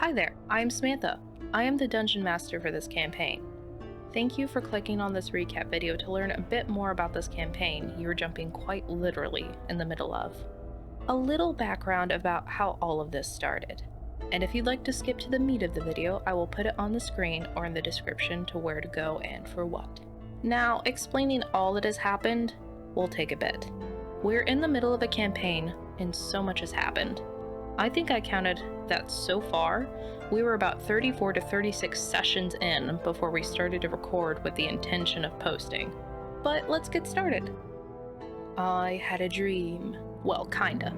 Hi there, I'm Samantha. I am the Dungeon Master for this campaign. Thank you for clicking on this recap video to learn a bit more about this campaign you are jumping quite literally in the middle of. A little background about how all of this started. And if you'd like to skip to the meat of the video, I will put it on the screen or in the description to where to go and for what. Now, explaining all that has happened will take a bit. We're in the middle of a campaign and so much has happened. I think I counted that so far, we were about 34 to 36 sessions in before we started to record with the intention of posting. But let's get started. I had a dream. Well, kinda.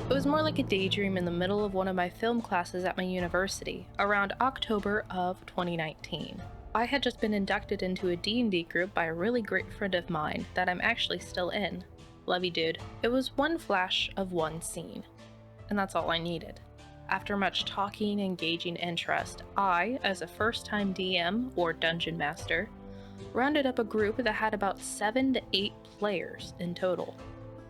It was more like a daydream in the middle of one of my film classes at my university, around October of 2019. I had just been inducted into a D&D group by a really great friend of mine that I'm actually still in. Love you, dude. It was one flash of one scene. And that's all I needed. After much talking and gauging interest, I, as a first-time DM or Dungeon Master, rounded up a group that had about 7 to 8 players in total.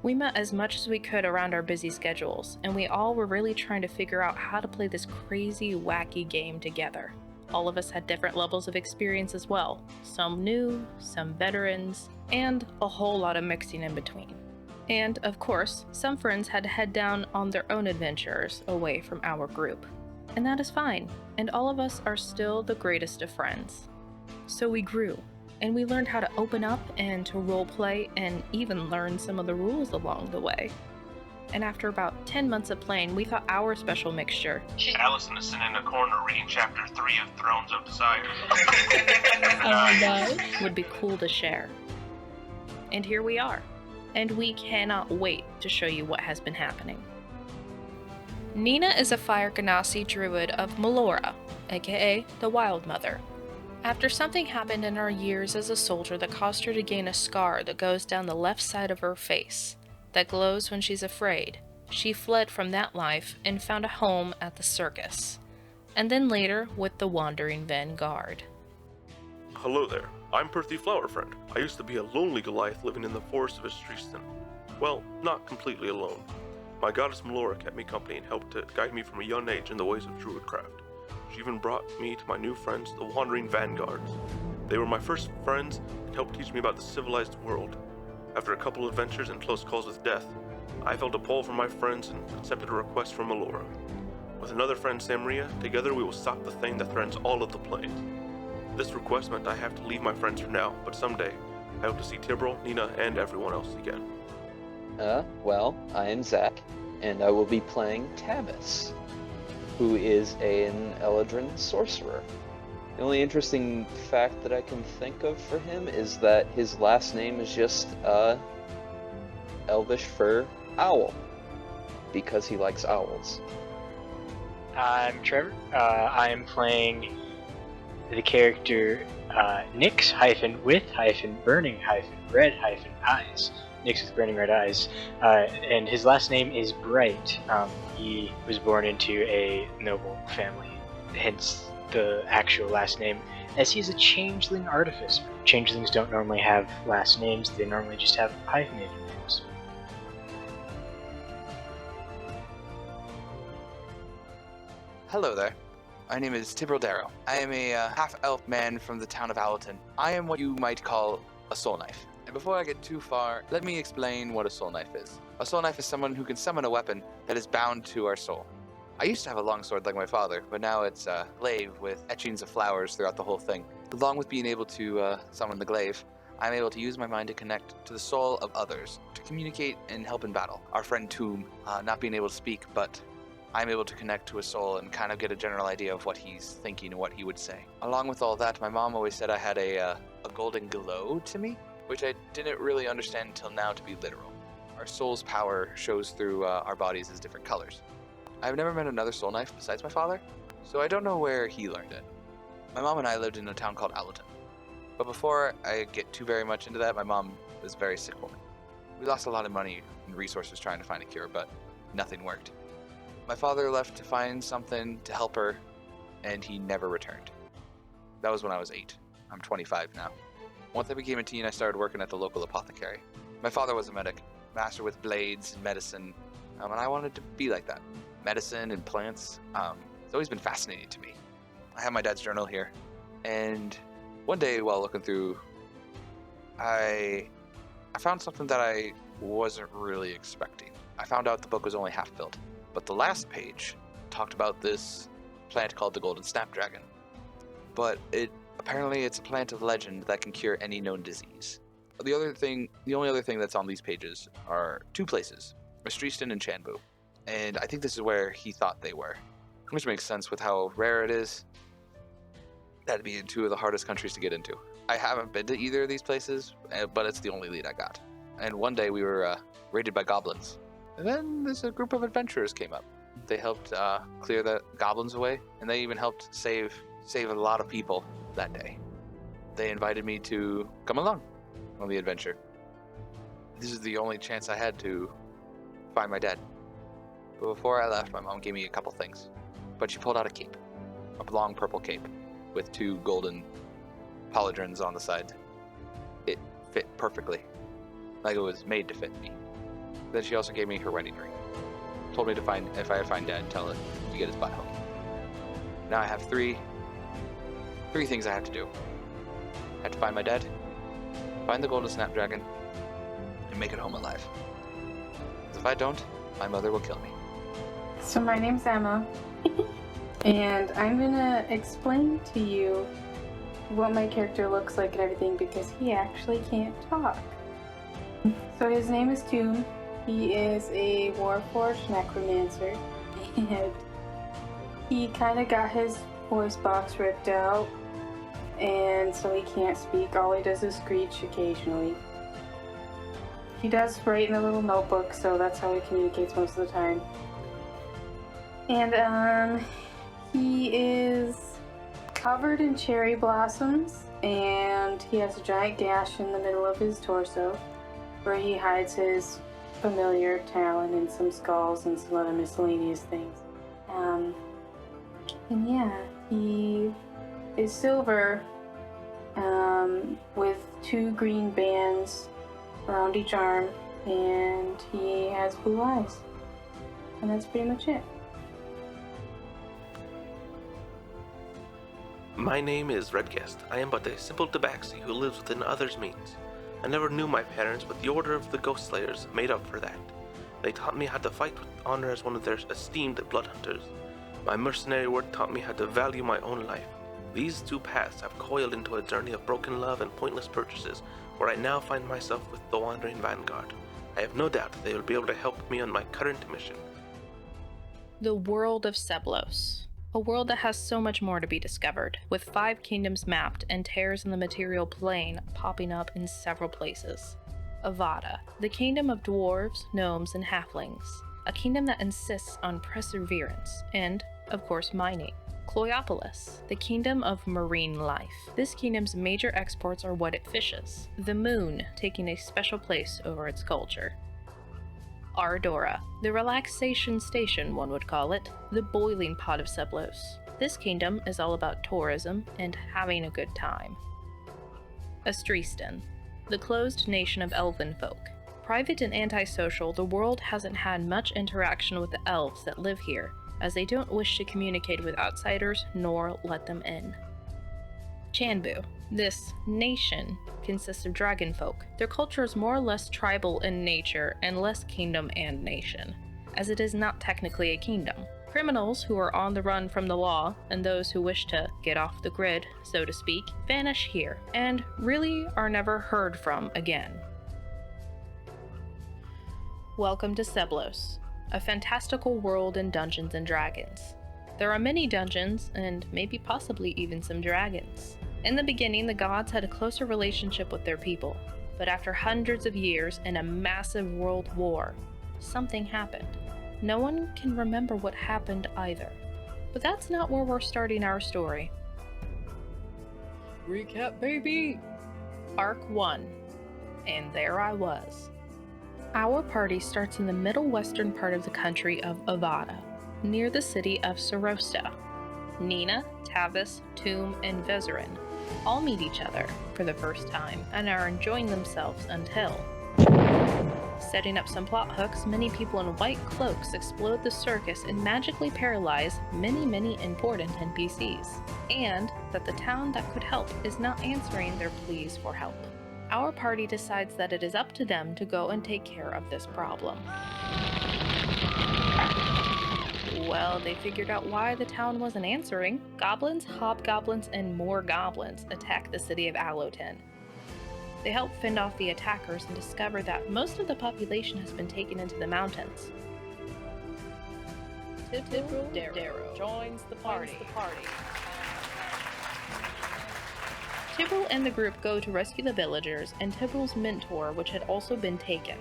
We met as much as we could around our busy schedules, and we all were really trying to figure out how to play this crazy, wacky game together. All of us had different levels of experience as well, some new, some veterans, and a whole lot of mixing in between. And, of course, some friends had to head down on their own adventures away from our group. And that is fine, and all of us are still the greatest of friends. So we grew, and we learned how to open up and to roleplay and even learn some of the rules along the way. And after about 10 months of playing, we thought our special mixture, Allison is sitting in a corner reading chapter 3 of Thrones of Desire. would be cool to share. And here we are. And we cannot wait to show you what has been happening. Nina is a Fire Ganassi druid of Melora, aka the Wild Mother. After something happened in her years as a soldier that caused her to gain a scar that goes down the left side of her face, that glows when she's afraid, she fled from that life and found a home at the circus, and then later with the Wandering Vanguard. Hello there, I'm Perthy Flowerfriend. I used to be a lonely Goliath living in the forest of Istristan. Well, not completely alone. My goddess Melora kept me company and helped to guide me from a young age in the ways of druidcraft. She even brought me to my new friends, the Wandering Vanguards. They were my first friends and helped teach me about the civilized world. After a couple of adventures and close calls with death, I felt a pull from my friends and accepted a request from Melora. With another friend, Samria, together we will stop the thing that threatens all of the planes. This request meant I have to leave my friends for now, but someday, I hope to see Tibril, Nina, and everyone else again. Well, I am Zach, and I will be playing Tavis, who is an Eladrin sorcerer. The only interesting fact that I can think of for him is that his last name is just, Elvish for owl, because he likes owls. I'm Trevor. I am playing the character Nyx with burning red eyes. Nyx with burning red eyes. And his last name is Bright. He was born into a noble family, hence the actual last name, as he's a changeling artificer. Changelings don't normally have last names, they normally just have hyphenated names. Hello there. My name is Tibril Darrow. I am a half-elf man from the town of Allerton. I am what you might call a soul knife. And before I get too far, let me explain what a soul knife is. A soul knife is someone who can summon a weapon that is bound to our soul. I used to have a longsword like my father, but now it's a glaive with etchings of flowers throughout the whole thing. Along with being able to summon the glaive, I'm able to use my mind to connect to the soul of others, to communicate and help in battle. Our friend Tomb, not being able to speak, but I'm able to connect to his soul and kind of get a general idea of what he's thinking and what he would say. Along with all that, my mom always said I had a golden glow to me, which I didn't really understand until now to be literal. Our soul's power shows through our bodies as different colors. I've never met another soul knife besides my father, so I don't know where he learned it. My mom and I lived in a town called Allerton. But before I get too very much into that, my mom was a very sick woman. We lost a lot of money and resources trying to find a cure, but nothing worked. My father left to find something to help her, and he never returned. That was when I was 8. I'm 25 now. Once I became a teen, I started working at the local apothecary. My father was a medic, master with blades and medicine, and I wanted to be like that. Medicine and plants, It's always been fascinating to me. I have my dad's journal here, and one day while looking through, I found something that I wasn't really expecting. I found out the book was only half filled, but the last page talked about this plant called the golden snapdragon. But apparently it's a plant of legend that can cure any known disease. The only other thing that's on these pages are two places, Maastrichton and Chanbu, and I think this is where he thought they were, which makes sense with how rare it is. That'd be in two of the hardest countries to get into. I haven't been to either of these places, but it's the only lead I got. And one day we were raided by goblins. And then a group of adventurers came up. They helped clear the goblins away, and they even helped save a lot of people that day. They invited me to come along on the adventure. This is the only chance I had to find my dad. But before I left, my mom gave me a couple things. But she pulled out a cape, a long purple cape with two golden pauldrons on the side. It fit perfectly, like it was made to fit me. Then she also gave me her wedding ring. Told me if I find Dad, tell it to get his butt home. Now I have three things I have to do. I have to find my dad, find the golden snapdragon, and make it home alive. If I don't, my mother will kill me. So my name's Emma, and I'm gonna explain to you what my character looks like and everything because he actually can't talk. So his name is Toon. He is a Warforged necromancer, and he kind of got his voice box ripped out, and so he can't speak. All he does is screech occasionally. He does write in a little notebook, so that's how he communicates most of the time. And he is covered in cherry blossoms, and he has a giant gash in the middle of his torso where he hides his familiar talon and some skulls and some other miscellaneous things. And yeah, he is silver with two green bands around each arm, and he has blue eyes. And that's pretty much it. My name is Redguest. I am but a simple tabaxi who lives within others' means. I never knew my parents, but the Order of the Ghost Slayers made up for that. They taught me how to fight with honor as one of their esteemed blood hunters. My mercenary work taught me how to value my own life. These two paths have coiled into a journey of broken love and pointless purchases, where I now find myself with the Wandering Vanguard. I have no doubt they will be able to help me on my current mission. The world of Seblos. A world that has so much more to be discovered, with 5 kingdoms mapped and tears in the material plane popping up in several places. Avada, the kingdom of dwarves, gnomes, and halflings. A kingdom that insists on perseverance and, of course, mining. Cloiopolis, the kingdom of marine life. This kingdom's major exports are what it fishes, the moon taking a special place over its culture. Ardora, the relaxation station, one would call it, the boiling pot of Seblos. This kingdom is all about tourism and having a good time. Astristan, the closed nation of elven folk. Private and antisocial, the world hasn't had much interaction with the elves that live here, as they don't wish to communicate with outsiders nor let them in. Chanbu. This nation consists of dragon folk. Their culture is more or less tribal in nature and less kingdom and nation, as it is not technically a kingdom. Criminals who are on the run from the law and those who wish to get off the grid, so to speak, vanish here and really are never heard from again. Welcome to Seblos, a fantastical world in Dungeons and Dragons. There are many dungeons and maybe possibly even some dragons. In the beginning, the gods had a closer relationship with their people, but after hundreds of years and a massive world war, something happened. No one can remember what happened either. But that's not where we're starting our story. Recap, baby! Arc 1. And there I was. Our party starts in the middle western part of the country of Avada, near the city of Sarosta. Nina, Tavis, Toom, and Vezerin all meet each other for the first time and are enjoying themselves until Setting up some plot hooks, many people in white cloaks explode the circus and magically paralyze many important NPCs, and that the town that could help is not answering their pleas for help. Our party decides that it is up to them to go and take care of this problem. Well, they figured out why the town wasn't answering. Goblins, hobgoblins, and more goblins attack the city of Alotin. They help fend off the attackers and discover that most of the population has been taken into the mountains. Darrow joins the party. Tibble and the group go to rescue the villagers and Tibble's mentor, which had also been taken.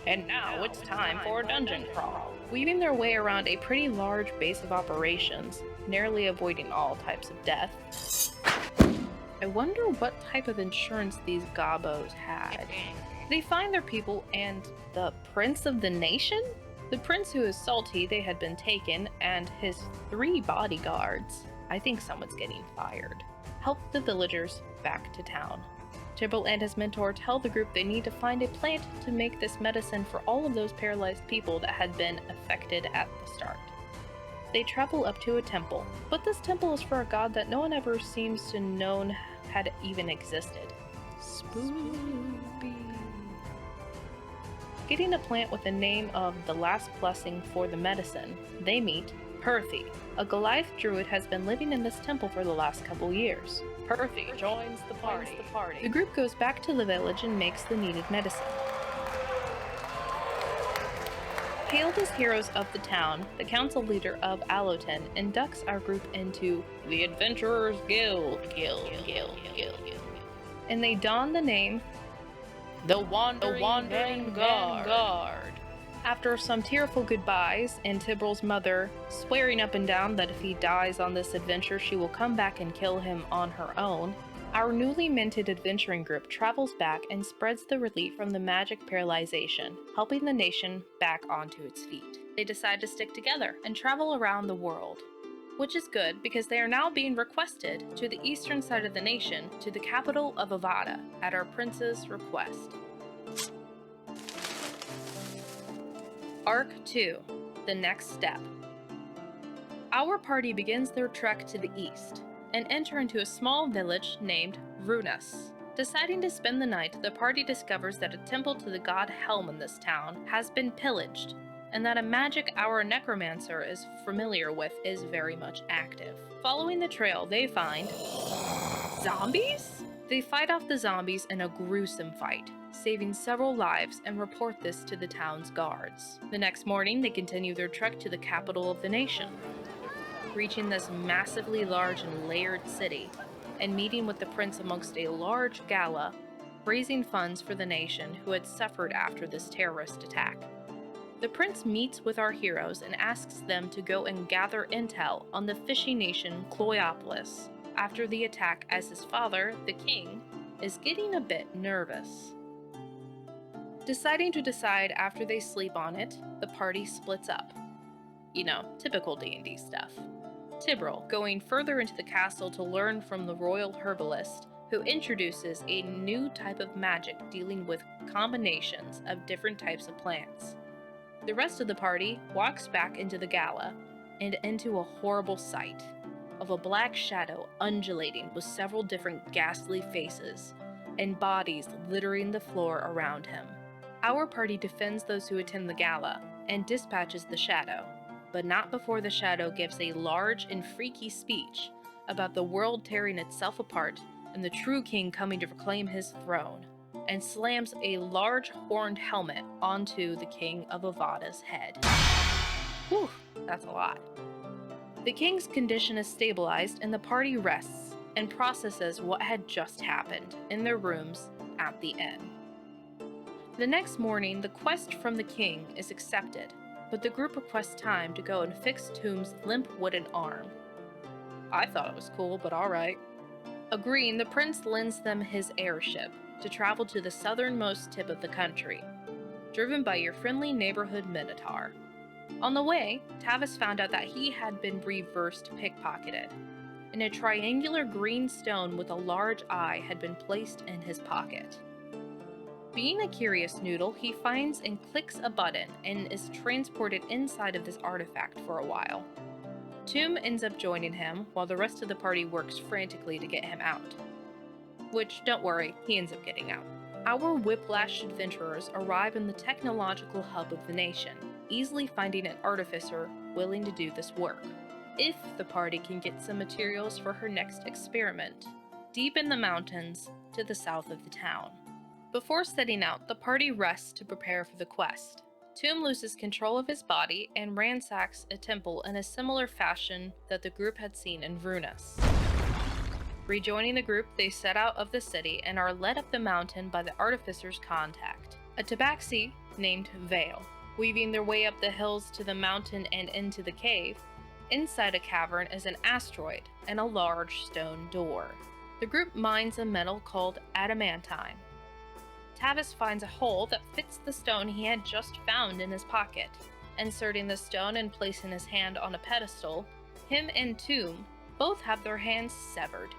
And now it's time for a dungeon crawl. Weaving their way around a pretty large base of operations, narrowly avoiding all types of death. I wonder what type of insurance these gobos had. They find their people and the prince of the nation? The prince who is salty they had been taken, and his 3 bodyguards. I think someone's getting fired. Help the villagers back to town. Tibble and his mentor tell the group they need to find a plant to make this medicine for all of those paralyzed people that had been affected at the start. They travel up to a temple, but this temple is for a god that no one ever seems to know had even existed. Spooky. Getting a plant with the name of the last blessing for the medicine, they meet Perthy. A Goliath druid has been living in this temple for the last couple years. Perthy joins the party. The group goes back to the village and makes the needed medicine. Hailed as heroes of the town, the council leader of Alotin inducts our group into the Adventurers Guild. And they don the name the Wandering Guard. After some tearful goodbyes and Tibble's mother swearing up and down that if he dies on this adventure she will come back and kill him on her own, our newly minted adventuring group travels back and spreads the relief from the magic paralyzation, helping the nation back onto its feet. They decide to stick together and travel around the world, which is good because they are now being requested to the eastern side of the nation, to the capital of Avada, at our prince's request. Arc 2, the next step. Our party begins their trek to the east and enter into a small village named Runas. Deciding to spend the night, the party discovers that a temple to the god Helm in this town has been pillaged, and that a magic our necromancer is familiar with is very much active. Following the trail, they find zombies? They fight off the zombies in a gruesome fight, saving several lives, and report this to the town's guards. The next morning, they continue their trek to the capital of the nation, reaching this massively large and layered city, and meeting with the prince amongst a large gala, raising funds for the nation who had suffered after this terrorist attack. The prince meets with our heroes and asks them to go and gather intel on the fishing nation Cloyopolis after the attack, as his father, the king, is getting a bit nervous. Deciding to decide after they sleep on it, the party splits up. You know, typical D&D stuff. Tibril going further into the castle to learn from the royal herbalist, who introduces a new type of magic dealing with combinations of different types of plants. The rest of the party walks back into the gala and into a horrible sight of a black shadow undulating with several different ghastly faces and bodies littering the floor around him. Our party defends those who attend the gala and dispatches the shadow, but not before the shadow gives a large and freaky speech about the world tearing itself apart and the true king coming to reclaim his throne, and slams a large horned helmet onto the king of Avada's head. Whew, that's a lot. The king's condition is stabilized and the party rests and processes what had just happened in their rooms at the inn. The next morning, the quest from the king is accepted, but the group requests time to go and fix Tomb's limp wooden arm. I thought it was cool, but alright. Agreeing, the prince lends them his airship to travel to the southernmost tip of the country, driven by your friendly neighborhood minotaur. On the way, Tavis found out that he had been reversed pickpocketed, and a triangular green stone with a large eye had been placed in his pocket. Being a curious noodle, he finds and clicks a button and is transported inside of this artifact for a while. Toom ends up joining him while the rest of the party works frantically to get him out. Which, don't worry, he ends up getting out. Our whiplashed adventurers arrive in the technological hub of the nation, easily finding an artificer willing to do this work, if the party can get some materials for her next experiment, deep in the mountains to the south of the town. Before setting out, the party rests to prepare for the quest. Toom loses control of his body and ransacks a temple in a similar fashion that the group had seen in Vrunus. Rejoining the group, they set out of the city and are led up the mountain by the artificer's contact, a tabaxi named Vale. Weaving their way up the hills to the mountain and into the cave, inside a cavern is an asteroid and a large stone door. The group mines a metal called adamantine. Tavis finds a hole that fits the stone he had just found in his pocket. Inserting the stone and placing his hand on a pedestal, him and Toom both have their hands severed,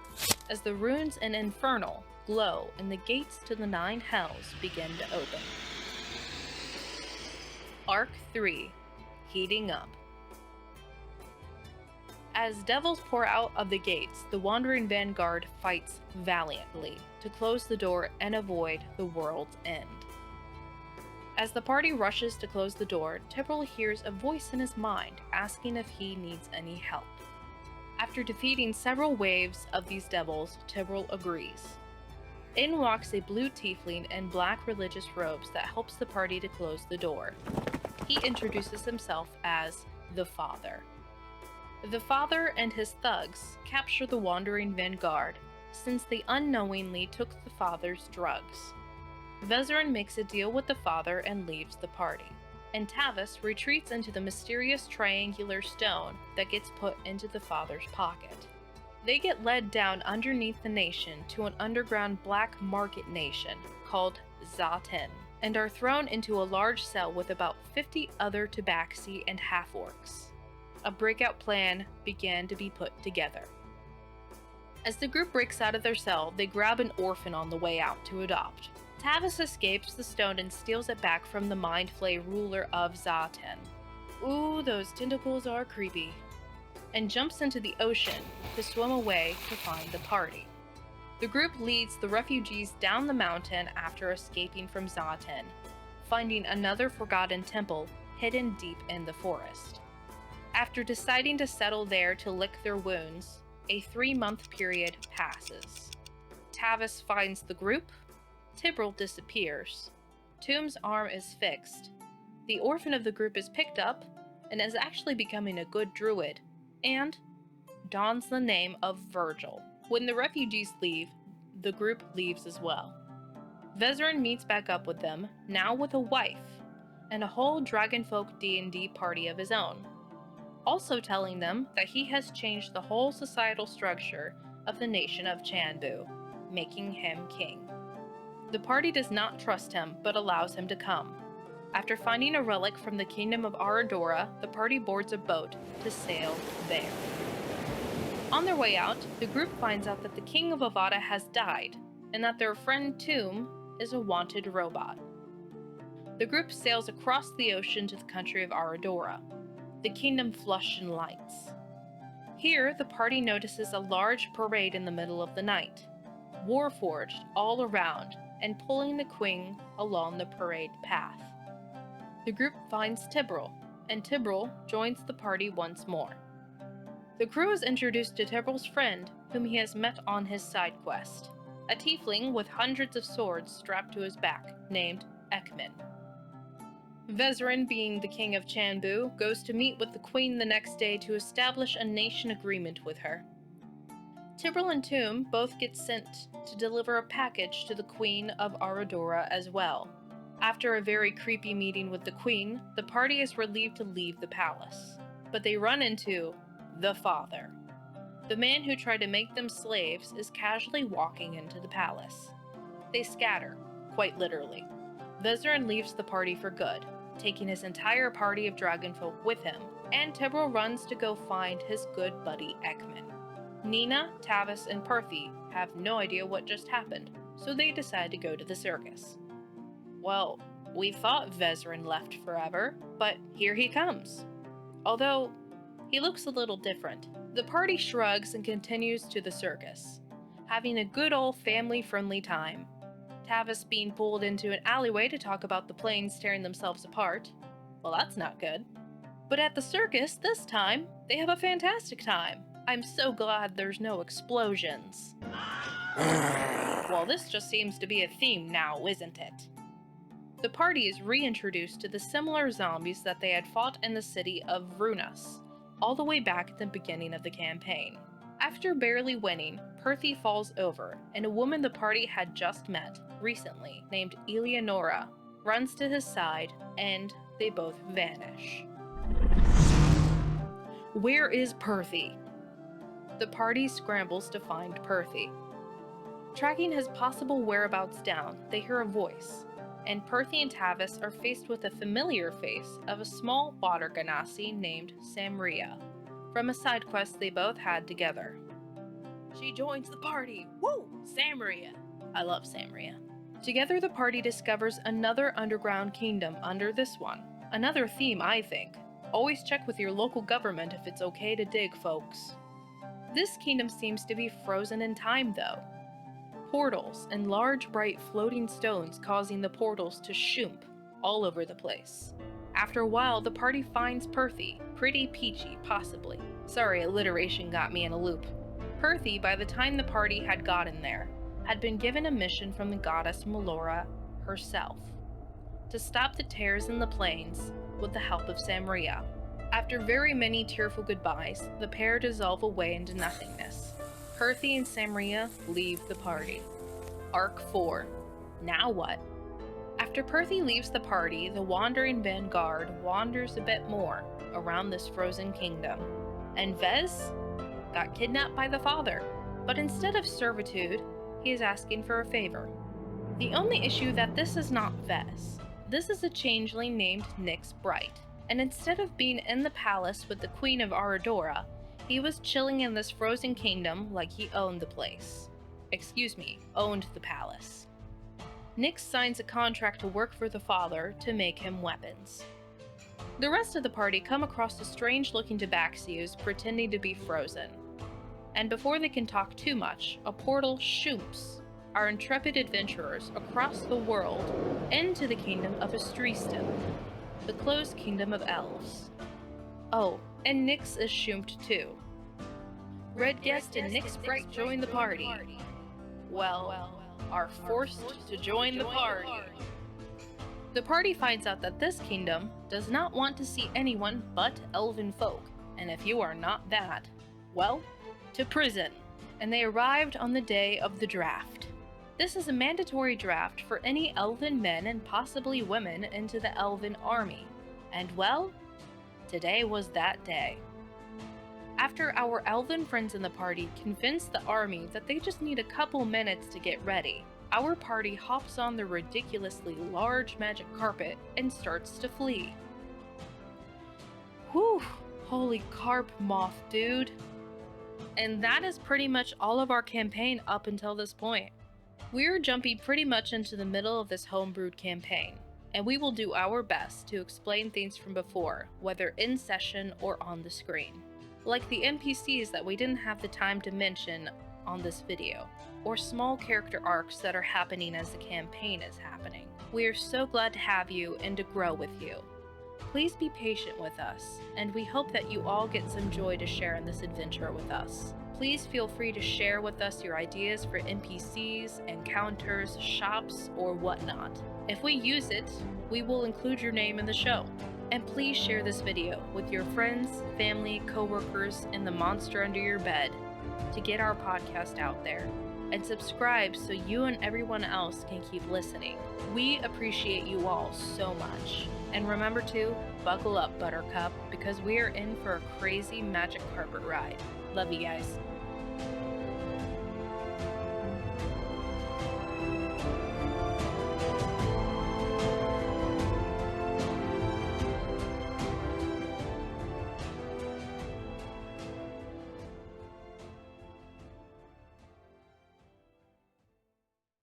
as the runes in Infernal glow and the gates to the 9 hells begin to open. Arc 3. Heating Up. As devils pour out of the gates, the wandering vanguard fights valiantly to close the door and avoid the world's end. As the party rushes to close the door, Tibble hears a voice in his mind asking if he needs any help. After defeating several waves of these devils, Tibble agrees. In walks a blue tiefling in black religious robes that helps the party to close the door. He introduces himself as the Father. The Father and his thugs capture the wandering vanguard, since they unknowingly took the Father's drugs. Vezerin makes a deal with the Father and leaves the party, and Tavis retreats into the mysterious triangular stone that gets put into the Father's pocket. They get led down underneath the nation to an underground black market nation called Zaten, and are thrown into a large cell with about 50 other tabaxi and half-orcs. A breakout plan began to be put together. As the group breaks out of their cell, they grab an orphan on the way out to adopt. Tavis escapes the stone and steals it back from the Mind Flay ruler of Zaten. Ooh, those tentacles are creepy. And jumps into the ocean to swim away to find the party. The group leads the refugees down the mountain after escaping from Zaten, finding another forgotten temple hidden deep in the forest. After deciding to settle there to lick their wounds, a 3-month period passes. Tavis finds the group, Tibble disappears, Toom's arm is fixed, the orphan of the group is picked up and is actually becoming a good druid, and dons the name of Virgil. When the refugees leave, the group leaves as well. Vezerin meets back up with them, now with a wife, and a whole Dragonfolk D&D party of his own, also telling them that he has changed the whole societal structure of the nation of Chanbu, making him king. The party does not trust him, but allows him to come. After finding a relic from the kingdom of Aradora, the party boards a boat to sail there. On their way out, the group finds out that the king of Avada has died, and that their friend Toom is a wanted robot. The group sails across the ocean to the country of Aradora, the kingdom flushed in lights. Here, the party notices a large parade in the middle of the night, warforged all around, and pulling the queen along the parade path. The group finds Tibble, and Tibble joins the party once more. The crew is introduced to Tibble's friend, whom he has met on his side quest, a tiefling with hundreds of swords strapped to his back, named Ekman. Vezerin, being the king of Chanbu, goes to meet with the queen the next day to establish a nation agreement with her. Tibble and Toom both get sent to deliver a package to the queen of Aradora as well. After a very creepy meeting with the queen, the party is relieved to leave the palace, but they run into the Father. The man who tried to make them slaves is casually walking into the palace. They scatter, quite literally. Vezerin leaves the party for good, taking his entire party of dragonfolk with him, and Tibble runs to go find his good buddy Ekman. Nina, Tavis, and Perthy have no idea what just happened, so they decide to go to the circus. Well, we thought Vezrin left forever, but here he comes. Although, he looks a little different. The party shrugs and continues to the circus, having a good old family-friendly time. Tavis being pulled into an alleyway to talk about the planes tearing themselves apart. Well, that's not good. But at the circus, this time, they have a fantastic time. I'm so glad there's no explosions. Well, this just seems to be a theme now, isn't it? The party is reintroduced to the similar zombies that they had fought in the city of Runas, all the way back at the beginning of the campaign. After barely winning, Perthy falls over, and a woman the party had just met recently, named Eleonora, runs to his side, and they both vanish. Where is Perthy? The party scrambles to find Perthy. Tracking his possible whereabouts down, they hear a voice, and Perthy and Tavis are faced with a familiar face of a small water ganassi named Samria, from a side quest they both had together. She joins the party! Woo! Samria! I love Samria. Together the party discovers another underground kingdom under this one. Another theme, I think. Always check with your local government if it's okay to dig, folks. This kingdom seems to be frozen in time, though. Portals and large bright floating stones causing the portals to shoomp all over the place. After a while, the party finds Perthy, pretty peachy, possibly. Sorry, alliteration got me in a loop. Perthy, by the time the party had gotten there, had been given a mission from the goddess Melora herself, to stop the tears in the plains with the help of Samria. After very many tearful goodbyes, the pair dissolve away into nothingness. Perthy and Samria leave the party. Arc 4. Now what? After Perthy leaves the party, the wandering vanguard wanders a bit more around this frozen kingdom. And Vez got kidnapped by the father, but instead of servitude, he is asking for a favor. The only issue that this is not Vez. This is a changeling named Nyx Bright, and instead of being in the palace with the Queen of Aradora, he was chilling in this frozen kingdom like he owned the place. Owned the palace. Nyx signs a contract to work for the father to make him weapons. The rest of the party come across the strange-looking tabaxius pretending to be frozen. And before they can talk too much, a portal shoots our intrepid adventurers across the world into the kingdom of Estristan, the closed kingdom of elves. Oh, and Nyx is shoomed too. Red Guest and Nyx Bright join the party. Well, are forced to join the party. The party finds out that this kingdom does not want to see anyone but elven folk, and if you are not that, well, to prison. And they arrived on the day of the draft. This is a mandatory draft for any elven men and possibly women into the elven army. And well, today was that day. After our elven friends in the party convince the army that they just need a couple minutes to get ready, our party hops on the ridiculously large magic carpet and starts to flee. Whew, holy carp moth, dude. And that is pretty much all of our campaign up until this point. We're jumping pretty much into the middle of this homebrewed campaign, and we will do our best to explain things from before, whether in session or on the screen. Like the NPCs that we didn't have the time to mention on this video, or small character arcs that are happening as the campaign is happening. We are so glad to have you and to grow with you. Please be patient with us, and we hope that you all get some joy to share in this adventure with us. Please feel free to share with us your ideas for NPCs, encounters, shops, or whatnot. If we use it, we will include your name in the show. And please share this video with your friends, family, coworkers, and the monster under your bed to get our podcast out there. And subscribe so you and everyone else can keep listening. We appreciate you all so much. And remember to buckle up, Buttercup, because we are in for a crazy magic carpet ride. Love you guys.